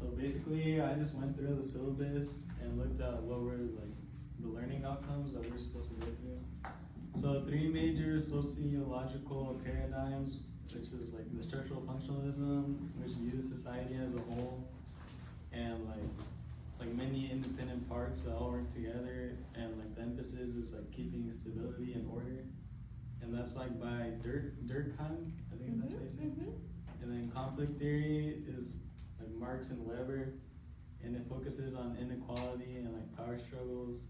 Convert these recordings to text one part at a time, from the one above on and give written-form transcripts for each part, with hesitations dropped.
So basically, I just went through the syllabus and looked at what were like the learning outcomes that we're supposed to go through. So three major sociological paradigms, which is like the structural functionalism, which views society as a whole, and like many independent parts that all work together, and like the emphasis is like keeping stability and order, and that's like by Durkheim, I think that's how you say it. And then conflict theory is like Marx and Weber, and it focuses on inequality and like power struggles,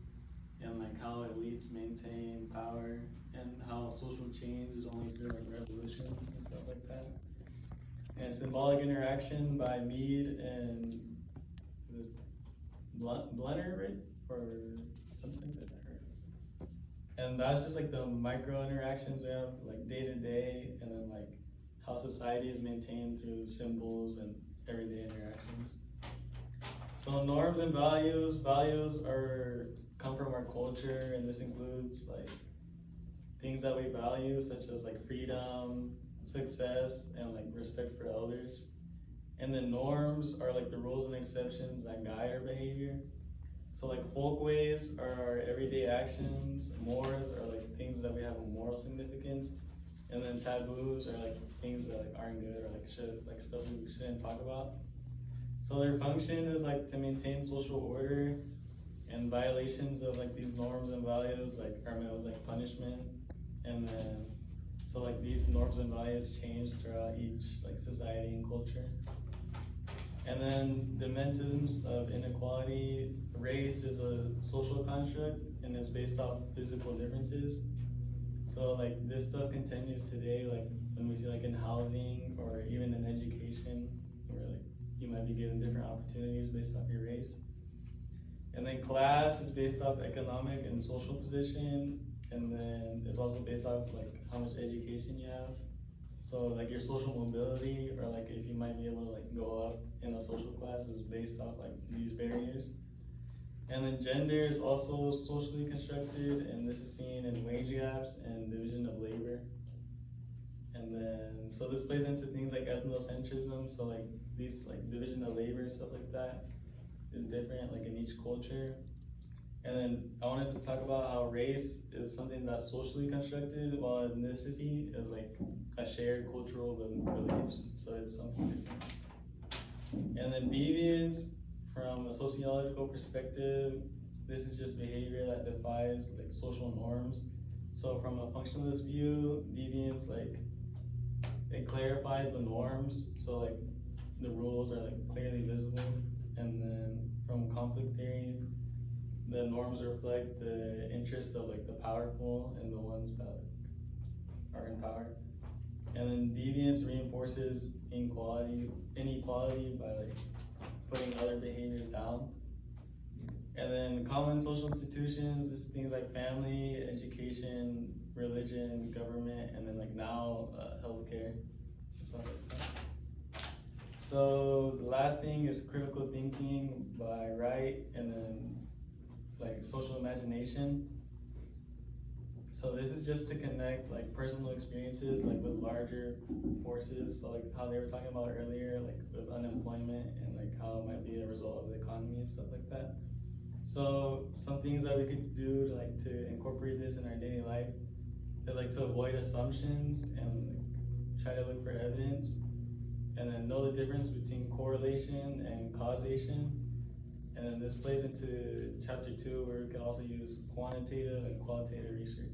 and like how elites maintain power, and how social change is only through like revolutions and stuff like that. And symbolic interaction by Mead and this Blunter, right? Or something that I heard. And that's just like the micro interactions we have, like day to day, and then like how society is maintained through symbols and everyday interactions. So norms and values. Values come from our culture, and this includes like things that we value, such as like freedom, success, and like respect for elders. And the norms are like the rules and exceptions that guide our behavior. So like folkways are our everyday actions, mores are like things that we have a moral significance, and then taboos are like things that like aren't good or like stuff we shouldn't talk about. So their function is like to maintain social order, and violations of like these norms and values like are met with like punishment. And then so like these norms and values change throughout each like society and culture. And then dimensions of inequality. Race is a social construct and it's based off physical differences. So like this stuff continues today, like when we see like in housing or even in education, where like you might be given different opportunities based off your race. And then class is based off economic and social position, and then it's also based off like how much education you have. So like your social mobility, or like if you might be able to like go up in a social class, is based off like these barriers. And then gender is also socially constructed, and this is seen in wage gaps and division of labor. And then so this plays into things like ethnocentrism, so like these like division of labor and stuff like that is different like in each culture. And then I wanted to talk about how race is something that's socially constructed, while ethnicity is like a shared cultural beliefs, so it's something different. And then deviance, from a sociological perspective, this is just behavior that defies like social norms. So from a functionalist view, deviance like it clarifies the norms, so like the rules are like clearly visible. And then from conflict theory, the norms reflect the interests of like the powerful and the ones that are in power. And then deviance reinforces inequality by like putting other behaviors down. And then common social institutions, this is things like family, education, religion, government, and then like now healthcare and stuff like that. So the last thing is critical thinking by Wright, and then like social imagination. So this is just to connect like personal experiences like with larger forces. So like how they were talking about earlier, like with unemployment and like how it might be a result of the economy and stuff like that. So some things that we could do to like to incorporate this in our daily life is like to avoid assumptions and like, try to look for evidence, and then know the difference between correlation and causation. And then this plays into chapter 2, where we can also use quantitative and qualitative research.